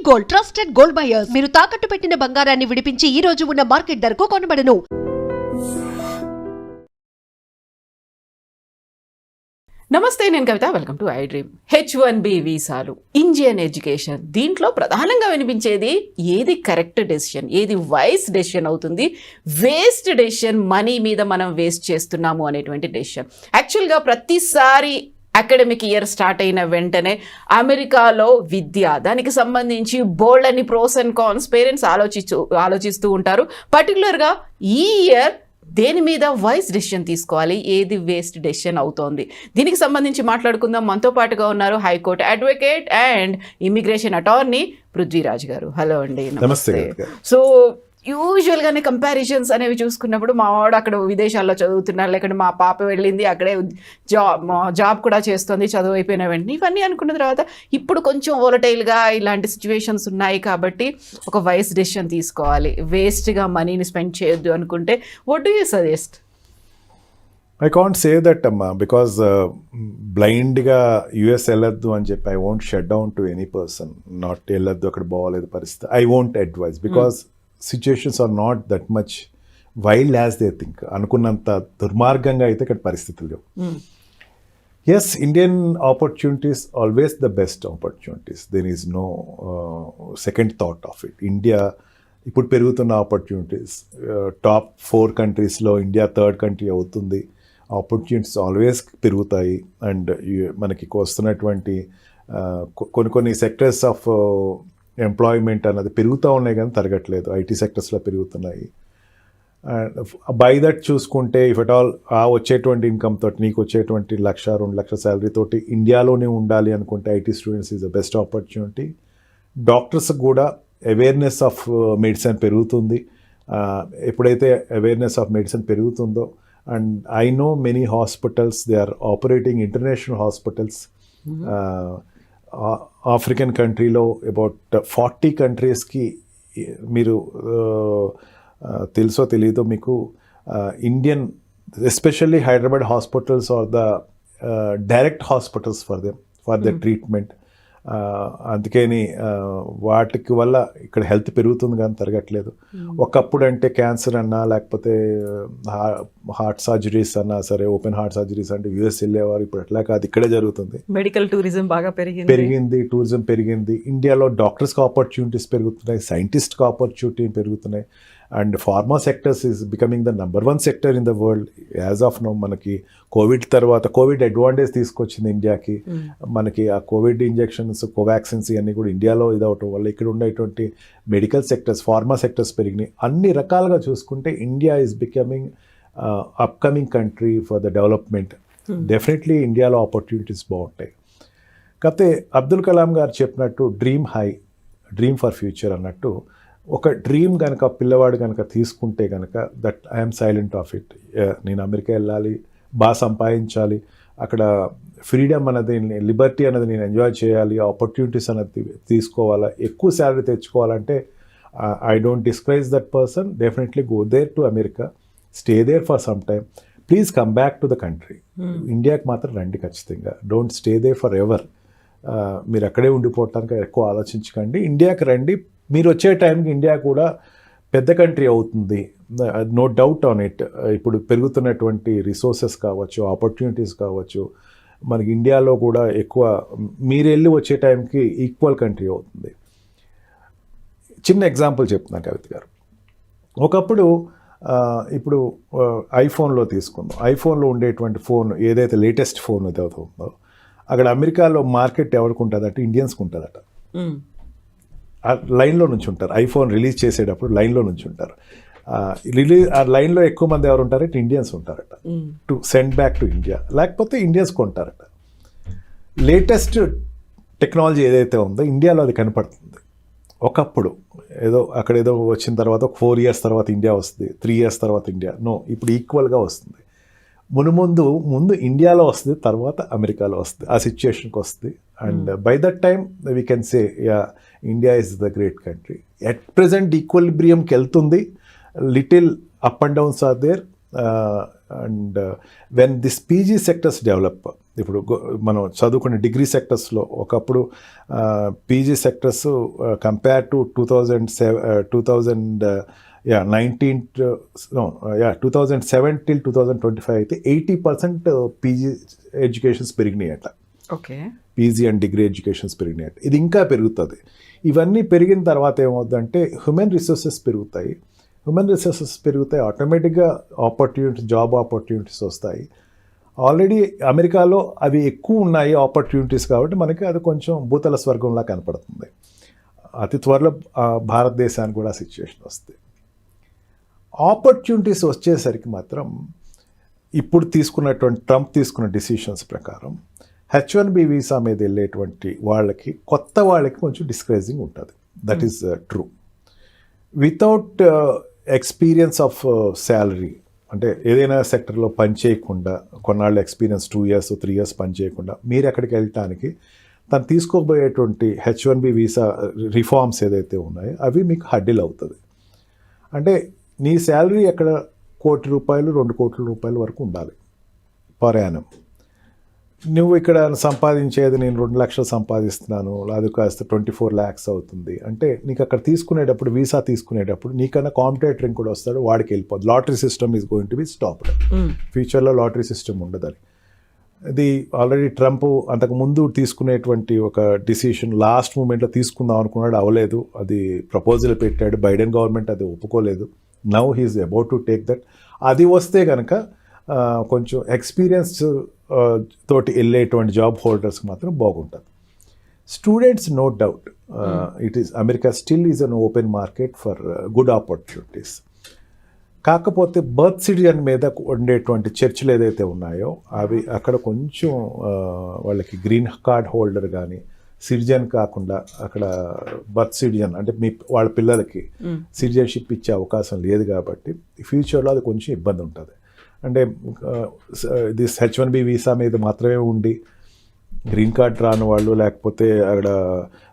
Gold, trusted gold buyers. మీరు తాకట్టు పెట్టిన బంగారాన్ని విడిపించి ఈ రోజు ఉన్న మార్కెట్ ధరకు కొనబడను. నమస్తే, నేను Kavitha. Welcome to I dream. H1B వీసాలు, ఇండియన్ ఎడ్యుకేషన్, దీంట్లో ప్రధానంగా వినిపించేది ఏది కరెక్ట్ డెసిషన్, ఏది వైస్ డెసిషన్ అవుతుంది, వేస్ట్ డెసిషన్, మనీ మీద మనం వేస్ట్ చేస్తున్నాము అనేటువంటి డెసిషన్. యాక్చువల్గా ప్రతిసారి అకాడమిక్ ఇయర్ స్టార్ట్ అయిన వెంటనే అమెరికాలో విద్య, దానికి సంబంధించి బోల్డ్ అని ప్రోస్ అండ్ కాన్స్ పేరెంట్స్ ఆలోచిస్తూ ఉంటారు. పర్టికులర్గా ఈ ఇయర్ దేని మీద వైస్ డెసిషన్ తీసుకోవాలి, ఏది వేస్ట్ డెసిషన్ అవుతోంది, దీనికి సంబంధించి మాట్లాడుకుందాం. మనతో పాటుగా ఉన్నారు high court advocate and immigration attorney Prithviraj గారు. హలో అండి. నమస్తే. సో యూజువల్గానే కంపారిజన్స్ అనేవి చూసుకున్నప్పుడు మా వాడు అక్కడ విదేశాల్లో చదువుతున్నారు, లేకుంటే మా పాప వెళ్ళింది అక్కడే జాబ్ కూడా చేస్తుంది చదువు అయిపోయిన వెంటనే, ఇవన్నీ అనుకున్న తర్వాత ఇప్పుడు కొంచెం వోలటైల్గా ఇలాంటి సిచ్యువేషన్స్ ఉన్నాయి కాబట్టి ఒక వైస్ డెసిషన్ తీసుకోవాలి, వేస్ట్గా మనీని స్పెండ్ చేయొద్దు అనుకుంటే what do you suggest? I can't say that అమ్మా, బికాజ్ బ్లైండ్గా యుఎస్ వెళ్ళొద్దు అని చెప్పి I won't shut down to any person. Not వెళ్ళొద్దు, అక్కడ బాగోలేదు పరిస్థితి, I won't advise, because situations are not that much wild as they think. అనుకున్నంత దుర్మార్గంగా అయితే ఇక్కడ పరిస్థితులు లేవు. Yes, Indian opportunities always the best opportunities, there is no second thought of it. India ఇప్పుడు పెరుగుతున్న ఆపర్చునిటీస్, టాప్ 4 కంట్రీస్లో ఇండియా 3rd కంట్రీ అవుతుంది. ఆపర్చునిటీస్ ఆల్వేస్ పెరుగుతాయి. అండ్ మనకి వస్తున్నటువంటి కొన్ని సెక్టర్స్ ఆఫ్ ఎంప్లాయ్మెంట్ అన్నది పెరుగుతూ ఉన్నాయి కానీ తరగట్లేదు. ఐటీ సెక్టర్స్లో పెరుగుతున్నాయి. అండ్ బై దట్ చూసుకుంటే ఇఫ్ అట్ ఆల్ వచ్చేటువంటి ఇన్కమ్ తోటి నీకు వచ్చేటువంటి 1-2 లక్షల శాలరీ తోటి ఇండియాలోనే ఉండాలి అనుకుంటే IT students is the best opportunity. Doctors కూడా అవేర్నెస్ ఆఫ్ మెడిసిన్ పెరుగుతుంది. ఎప్పుడైతే అవేర్నెస్ ఆఫ్ మెడిసిన్ పెరుగుతుందో, and I know many hospitals they are operating, international hospitals. African కంట్రీలో అబౌట్ 40 కంట్రీస్కి మీరు తెలుసో తెలియదో మీకు, Indian especially Hyderabad hospitals are the direct hospitals for the treatment. అందుకని వాటికి వల్ల ఇక్కడ హెల్త్ పెరుగుతుంది కానీ తరగట్లేదు. ఒకప్పుడు అంటే క్యాన్సర్ అన్నా లేకపోతే హార్ట్ సర్జరీస్ అన్నా సరే, ఓపెన్ హార్ట్ సర్జరీస్ అంటే యూఎస్ వెళ్ళేవారు. ఇప్పుడు అట్లా కాదు, ఇక్కడే జరుగుతుంది. మెడికల్ టూరిజం బాగా పెరిగింది, టూరిజం పెరిగింది. ఇండియాలో డాక్టర్స్కి ఆపర్చునిటీస్ పెరుగుతున్నాయి, సైంటిస్ట్కి ఆపర్చునిటీ పెరుగుతున్నాయి. And pharma sectors is becoming the number 1 sector in the world as of now. మనకి కోవిడ్ తర్వాత కోవిడ్ అడ్వాంటేజ్ తీసుకొచ్చింది ఇండియాకి. మనకి ఆ కోవిడ్ ఇంజెక్షన్స్, కోవాక్సిన్స్ ఇవన్నీ కూడా ఇండియాలో ఇదవటం వల్ల ఇక్కడ ఉండేటువంటి మెడికల్ సెక్టర్స్, ఫార్మా సెక్టర్స్ పెరిగినాయి. అన్ని రకాలుగా చూసుకుంటే India is becoming upcoming country for the development. Definitely ఇండియాలో ఆపర్చునిటీస్ బాగుంటాయి. కాకపోతే అబ్దుల్ కలాం గారు చెప్పినట్టు dream high, dream for future అన్నట్టు, ఒక డ్రీమ్ కనుక పిల్లవాడు కనుక తీసుకుంటే కనుక that I'm silent of it. నేను అమెరికా వెళ్ళాలి, బాగా సంపాదించాలి, అక్కడ ఫ్రీడమ్ అనేది, లిబర్టీ అనేది నేను ఎంజాయ్ చేయాలి, ఆపర్చునిటీస్ అనేది తీసుకోవాలా, ఎక్కువ శాలరీ తెచ్చుకోవాలంటే I don't discourage that person. Definitely go there to America, stay there for some time, please come back to the country. ఇండియాకి మాత్రం రండి ఖచ్చితంగా. Don't stay there forever. మీరు అక్కడే ఉండిపోవటానికి ఎక్కువ ఆలోచించకండి, ఇండియాకి రండి. మీరు వచ్చే టైంకి ఇండియా కూడా పెద్ద కంట్రీ అవుతుంది, నో డౌట్ ఆన్ ఇట్. ఇప్పుడు పెరుగుతున్నటువంటి రిసోర్సెస్ కావచ్చు, ఆపర్చునిటీస్ కావచ్చు, మనకి ఇండియాలో కూడా ఎక్కువ మీరు వెళ్ళి వచ్చే టైంకి ఈక్వల్ కంట్రీ అవుతుంది. చిన్న ఎగ్జాంపుల్ చెప్తున్నాను కవిత గారు. ఒకప్పుడు ఇప్పుడు ఐఫోన్లో తీసుకుందాం. ఐఫోన్లో ఉండేటువంటి ఫోన్ ఏదైతే లేటెస్ట్ ఫోన్ ఏదైతే ఉందో, అక్కడ అమెరికాలో మార్కెట్ ఎవరికి ఉంటుంది అంటే ఇండియన్స్కి ఉంటుందట. లైన్లో నుంచి ఉంటారు. ఐఫోన్ రిలీజ్ చేసేటప్పుడు లైన్లో నుంచి ఉంటారు. ఆ లైన్లో ఎక్కువ మంది ఎవరు ఉంటారంటే ఇండియన్స్ ఉంటారట, to send back to India. లేకపోతే ఇండియన్స్ కొంటారట. లేటెస్ట్ టెక్నాలజీ ఏదైతే ఉందో ఇండియాలో అది కనపడుతుంది. ఒకప్పుడు ఏదో అక్కడ ఏదో వచ్చిన తర్వాత ఒక 4 years తర్వాత ఇండియా వస్తుంది, 3 years తర్వాత ఇండియా. నో, ఇప్పుడు ఈక్వల్గా వస్తుంది. ముందు ఇండియాలో వస్తుంది, తర్వాత అమెరికాలో వస్తుంది. ఆ సిచ్యుయేషన్కి వస్తుంది. And by that time we can say yeah, India is the great country. At present ఈక్వలిబ్రియంకి వెళ్తుంది. Little up and downs are there. And when this PG sectors develop, ఇప్పుడు మనం చదువుకునే డిగ్రీ సెక్టర్స్లో ఒకప్పుడు PG sectors compare to 2007 till 2025 అయితే 80% PG educations పెరిగినాయి అట్లా. Okay, PG and degree educations పెరిగినాయి. ఇది ఇంకా పెరుగుతుంది. ఇవన్నీ పెరిగిన తర్వాత ఏమవుతుందంటే హ్యూమన్ రిసోర్సెస్ పెరుగుతాయి. ఆటోమేటిక్గా జాబ్ ఆపర్చునిటీస్ వస్తాయి. ఆల్రెడీ అమెరికాలో అవి ఎక్కువ ఉన్నాయి ఆపర్చునిటీస్, కాబట్టి మనకి అది కొంచెం భూతల స్వర్గంలా కనపడుతుంది. అతి త్వరలో భారతదేశానికి కూడా సిచ్యువేషన్ వస్తుంది. ఆపర్చునిటీస్ వచ్చేసరికి మాత్రం ఇప్పుడు ట్రంప్ తీసుకున్న డిసిషన్స్ ప్రకారం H1B వీసా మీద వెళ్ళేటువంటి వాళ్ళకి, కొత్త వాళ్ళకి కొంచెం డిస్కరేజింగ్ ఉంటుంది. That is true. Without experience of salary, అంటే ఏదైనా సెక్టర్లో పని చేయకుండా, కొన్నాళ్ళు ఎక్స్పీరియన్స్ 2 years 3 years పని చేయకుండా మీరు ఎక్కడికి వెళ్ళటానికి తను తీసుకోబోయేటువంటి H1B వీసా రిఫార్మ్స్ ఏదైతే ఉన్నాయో అవి మీకు హడ్డిల్ అవుతుంది. అంటే నీ శాలరీ ఎక్కడ ₹1 కోటి 2 కోట్ల రూపాయల వరకు ఉండాలి పర్ యానం. నువ్వు ఇక్కడ సంపాదించేది నేను 2 లక్షలు సంపాదిస్తున్నాను, అది కాస్త 24 lakhs అవుతుంది అంటే నీకు అక్కడ తీసుకునేటప్పుడు, వీసా తీసుకునేటప్పుడు నీకన్నా కాంపిటేటర్ కూడా వస్తాడు, వాడికి వెళ్ళిపోద్ది. Lottery system is going to be stopped. ఫ్యూచర్లో లాటరీ సిస్టమ్ ఉండదని. ఇది ఆల్రెడీ ట్రంప్ అంతకు ముందు తీసుకునేటువంటి ఒక డిసిషన్ లాస్ట్ మూమెంట్లో తీసుకుందాం అనుకున్నాడు, అవ్వలేదు. అది ప్రపోజల్ పెట్టాడు, బైడెన్ గవర్నమెంట్ అది ఒప్పుకోలేదు. Now he's about to take that. అది వస్తే కనుక కొంచెం ఎక్స్పీరియన్స్ తోటి వెళ్ళేటువంటి జాబ్ హోల్డర్స్కి మాత్రం బాగుంటుంది. Students, no doubt, America still is an open market for good opportunities. కాకపోతే బర్త్ సిటిజన్ మీద ఉండేటువంటి చర్చలు ఏదైతే ఉన్నాయో అవి అక్కడ కొంచెం వాళ్ళకి గ్రీన్ కార్డ్ హోల్డర్ కానీ సిటిజన్ కాకుండా అక్కడ బర్త్ సిటిజన్ అంటే వాళ్ళ పిల్లలకి సిటిజన్షిప్ ఇచ్చే అవకాశం లేదు. కాబట్టి ఫ్యూచర్లో అది కొంచెం ఇబ్బంది ఉంటుంది. అంటే ఇది H1B వీసా మీద మాత్రమే ఉండి గ్రీన్ కార్డ్ రాని వాళ్ళు, లేకపోతే అక్కడ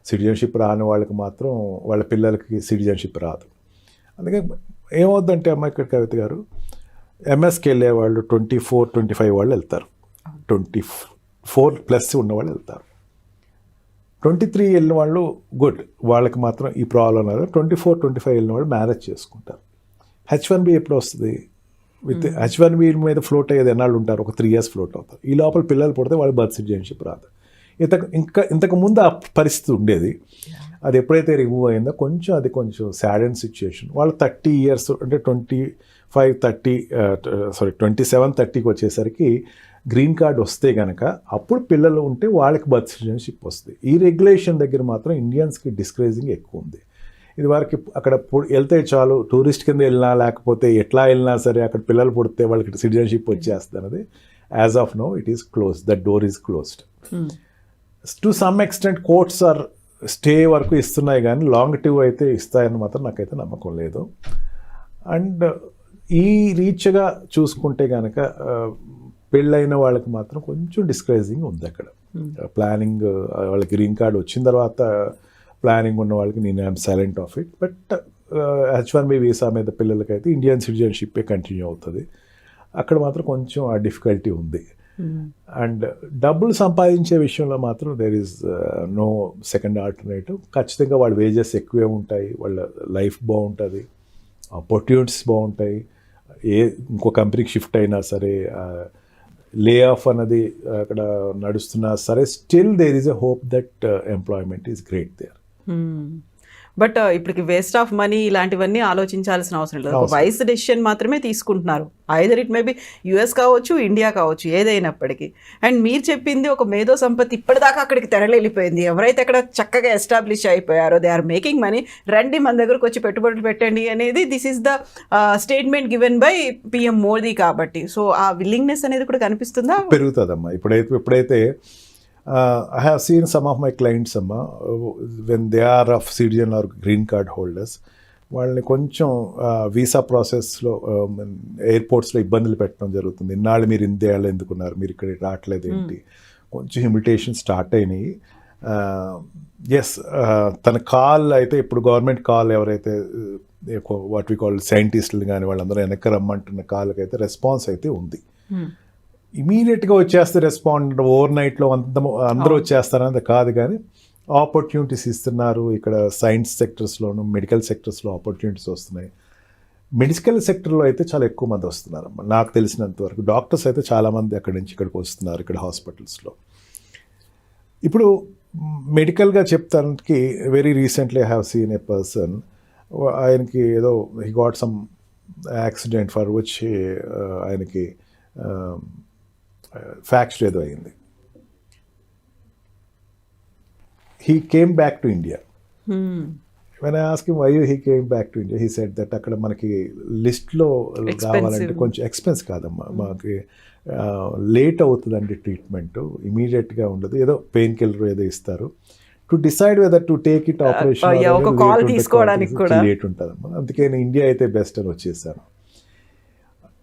సిటిజన్షిప్ రాని వాళ్ళకి మాత్రం వాళ్ళ పిల్లలకి సిటిజన్షిప్ రాదు. అందుకే ఏమవుద్దంటే ఇక్కడ కవిత గారు, ఎంఎస్కి వెళ్ళే వాళ్ళు 24-25 వాళ్ళు వెళ్తారు, 24+ ఉన్నవాళ్ళు వెళ్తారు. 23 వెళ్ళిన వాళ్ళు గుడ్, వాళ్ళకి మాత్రం ఈ ప్రాబ్లం లేదు. 24-25 వెళ్ళిన వాళ్ళు మ్యారేజ్ చేసుకుంటారు. H1B ఎప్పుడు వస్తుంది? విత్ H1B మీద ఫ్లోట్ అయ్యేది ఎన్నాళ్ళు ఉంటారు? ఒక 3 years ఫ్లోట్ అవుతారు. ఈ లోపల పిల్లలు పుడితే వాళ్ళు బర్త్ సిటిజన్షిప్ రాదు. ఇంతకు ముందు ఆ పరిస్థితి ఉండేది. అది ఎప్పుడైతే రిమూవ్ అయిందో కొంచెం సాడ్ అండ్ సిచ్యుయేషన్. వాళ్ళు 30 years అంటే 27-30కి వచ్చేసరికి గ్రీన్ కార్డ్ వస్తే కనుక అప్పుడు పిల్లలు ఉంటే వాళ్ళకి బర్త్ సిటిజన్షిప్ వస్తుంది. ఈ రెగ్యులేషన్ దగ్గర మాత్రం ఇండియన్స్కి డిస్కరేజింగ్ ఎక్కువ ఉంది. ఇది వరకు అక్కడ వెళ్తే చాలు, టూరిస్ట్ కింద వెళ్ళినా లేకపోతే ఎట్లా వెళ్ళినా సరే అక్కడ పిల్లలు పుడితే వాళ్ళకి సిటిజన్షిప్ వచ్చేస్తుంది అన్నది. As of now it is close, that door is closed. To some extent courts are stay వరకు ఇస్తున్నాయి, కానీ లాంగిటివ్ అయితే ఇస్తాయని మాత్రం నాకైతే నమ్మకం లేదు. అండ్ ఈ రీచ్గా చూసుకుంటే కనుక పెళ్ళైన వాళ్ళకి మాత్రం కొంచెం డిస్కరేజింగ్ ఉంది అక్కడ. ప్లానింగ్ వాళ్ళకి గ్రీన్ కార్డ్ వచ్చిన తర్వాత ప్లానింగ్ ఉన్న వాళ్ళకి నేను I'm silent of it. But H1B visa మీద పిల్లలకైతే ఇండియన్ సిటిజన్షిప్పే కంటిన్యూ అవుతుంది. అక్కడ మాత్రం కొంచెం ఆ డిఫికల్టీ ఉంది. అండ్ డబ్బులు సంపాదించే విషయంలో మాత్రం there is no second alternative. ఖచ్చితంగా వాళ్ళ వేజెస్ ఎక్కువే ఉంటాయి, వాళ్ళ లైఫ్ బాగుంటుంది, ఆపర్చునిటీస్ బాగుంటాయి. ఇంకో కంపెనీకి షిఫ్ట్ అయినా సరే, లే ఆఫ్ అన్నది అక్కడ నడుస్తున్నా సరే, still there is a hope that employment is great there. But ఇప్పటికి వేస్ట్ ఆఫ్ మనీ ఇలాంటివన్నీ ఆలోచించాల్సిన అవసరం లేదు. వైస్ డెసిషన్ మాత్రమే తీసుకుంటున్నారు. Either it may be US కావచ్చు, ఇండియా కావచ్చు, ఏదైనప్పటికీ. అండ్ మీరు చెప్పింది ఒక మేధో సంపత్తి ఇప్పటిదాకా అక్కడికి తెరలేలిపోయింది. ఎవరైతే అక్కడ చక్కగా ఎస్టాబ్లిష్ అయిపోయారో, దే ఆర్ మేకింగ్ మనీ, రండి మన దగ్గరకు వచ్చి పెట్టుబడులు పెట్టండి అనేది this is the statement given by PM Modi. కాబట్టి సో ఆ విల్లింగ్నెస్ అనేది కూడా కనిపిస్తుందా? పెరుగుతుందమ్మా. ఇప్పుడైతే I have seen some of my clients, when they are of citizen or green card holders, వాళ్ళని కొంచెం వీసా ప్రాసెస్లో ఎయిర్పోర్ట్స్లో ఇబ్బందులు పెట్టడం జరుగుతుంది. ఇన్నాళ్ళు మీరు ఇండియాలో ఎందుకున్నారు, మీరు ఇక్కడ రావట్లేదు ఏంటి, కొంచెం ఇమిటేషన్ స్టార్ట్ అయినాయి. ఎస్, తన కాల్ అయితే ఇప్పుడు గవర్నమెంట్ కాల్ ఎవరైతే వాట్ వి కాల్ సైంటిస్టులు కానీ వాళ్ళందరూ వెనక్కి రమ్మంటున్న కాల్కి అయితే రెస్పాన్స్ అయితే ఉంది. ఇమీడియట్గా వచ్చేస్తే రెస్పాండ్ ఓవర్ నైట్లో అందరూ వచ్చేస్తారనేది కాదు, కానీ ఆపర్చునిటీస్ ఇస్తున్నారు. ఇక్కడ సైన్స్ సెక్టర్స్లోను మెడికల్ సెక్టర్స్లో ఆపర్చునిటీస్ వస్తున్నాయి. మెడికల్ సెక్టర్లో అయితే చాలా ఎక్కువ మంది వస్తున్నారు నాకు తెలిసినంత వరకు. డాక్టర్స్ అయితే చాలామంది అక్కడి నుంచి ఇక్కడికి వస్తున్నారు, ఇక్కడ హాస్పిటల్స్లో. ఇప్పుడు మెడికల్గా చెప్తానికి very recently I have seen a person, ఆయనకి ఏదో he got some accident for which ఆయనకి ఫ్రాక్చర్ ఏదో అయింది. he came back to India. When I asked him why he came back to India, he said that అక్కడ మనకి లిస్ట్లో రావాలంటే కొంచెం ఎక్స్పెన్స్ కాదమ్మా, మాకు లేట్ అవుతుందండి ట్రీట్మెంట్, ఇమీడియట్గా ఉండదు, ఏదో పెయిన్ కిల్లర్ ఏదో ఇస్తారు, to decide whether to take it operation late ఉంటుందమ్మా. అందుకే నేను ఇండియా అయితే బెస్ట్ అని వచ్చేసాను.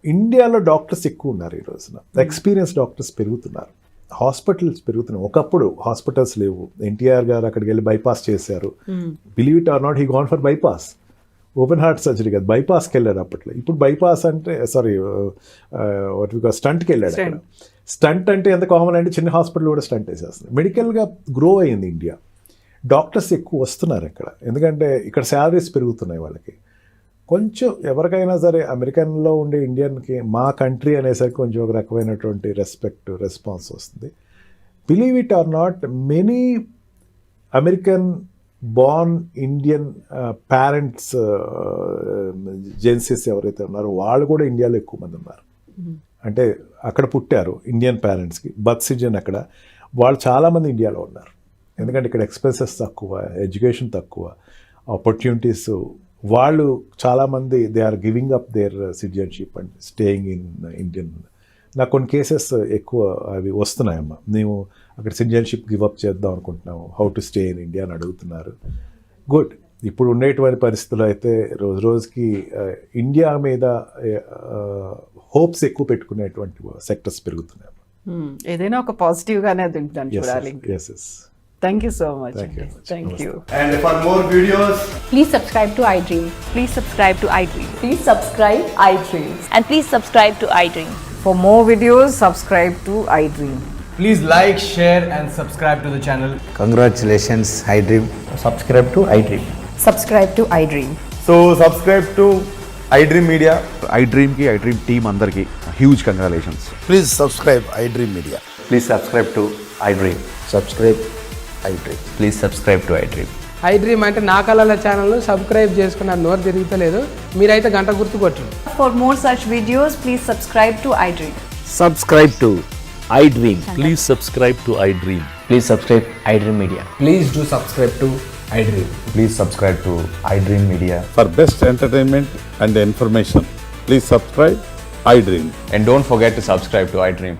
ఇండియాలో డాక్టర్స్ ఎక్కువ ఉన్నారు ఈ రోజున, ఎక్స్పీరియన్స్ డాక్టర్స్ పెరుగుతున్నారు, హాస్పిటల్స్ పెరుగుతున్నాయి. ఒకప్పుడు హాస్పిటల్స్ లేవు, ఎన్టీఆర్ గారు అక్కడికి వెళ్ళి బైపాస్ చేశారు. Believe it or not, he gone for bypass, open heart surgery కాదు, బైపాస్కి వెళ్ళాడు అప్పట్లో. ఇప్పుడు బైపాస్ అంటే సారీ స్టంట్కి వెళ్ళాడు. అక్కడ స్టంట్ అంటే ఎంత కామన్ అంటే చిన్న హాస్పిటల్ కూడా స్టంట్ వేసేస్తుంది. మెడికల్గా గ్రో అయింది ఇండియా, డాక్టర్స్ ఎక్కువ వస్తున్నారు ఇక్కడ, ఎందుకంటే ఇక్కడ శాలరీస్ పెరుగుతున్నాయి వాళ్ళకి. కొంచెం ఎవరికైనా సరే అమెరికన్లో ఉండే ఇండియన్కి మా కంట్రీ అనేసరికి కొంచెం ఒక రకమైనటువంటి రెస్పాన్స్ వస్తుంది. Believe it or not, many American born Indian parents Gen Zs ఎవరైతే ఉన్నారో వాళ్ళు కూడా ఇండియాలో ఎక్కువ మంది ఉన్నారు. అంటే అక్కడ పుట్టారు ఇండియన్ పేరెంట్స్కి బర్త్ సిటిజన్ అక్కడ, వాళ్ళు చాలామంది ఇండియాలో ఉన్నారు. ఎందుకంటే ఇక్కడ ఎక్స్పెన్సెస్ తక్కువ, ఎడ్యుకేషన్ తక్కువ, ఆపర్చునిటీస్. వాళ్ళు చాలామంది they are giving up their citizenship and staying in Indian. నాకు కొన్ని కేసెస్ ఎక్కువ అవి వస్తున్నాయమ్మా, మేము అక్కడ సిటిజన్షిప్ గివ్ అప్ చేద్దాం అనుకుంటున్నాము, how to stay in India అని అడుగుతున్నారు. గుడ్. ఇప్పుడు ఉండేటువంటి పరిస్థితుల్లో అయితే రోజు రోజుకి ఇండియా మీద హోప్స్ ఎక్కువ పెట్టుకునేటువంటి సెక్టర్స్ పెరుగుతున్నాయి. ఏదైనా ఒక పాజిటివ్గానే చూడాలి. Thank you so much. Thank you. And for more videos, Please subscribe to iDream. Please subscribe to iDream. Please subscribe iDream. And please subscribe to iDream. For more videos, subscribe to iDream. please like, share and subscribe to the channel. Congratulations, iDream. Subscribe to iDream. Subscribe to iDream. So subscribe to iDream Media. iDream ki iDream team andarki huge congratulations. Please subscribe iDream Media. Please subscribe to iDream. Subscribe iDream. Please subscribe to iDream. iDream అంటే నా కళల channel subscribe చేసుకున్న నోరు తిరుగుతలేదు, మీరైతే గంట గుర్తు కొట్టండి. For more such videos, please subscribe to iDream. Subscribe to iDream. Please subscribe to iDream. Please subscribe iDream Media. Please do subscribe to iDream. Please subscribe to iDream Media. For best entertainment and information, please subscribe iDream. And don't forget to subscribe to iDream.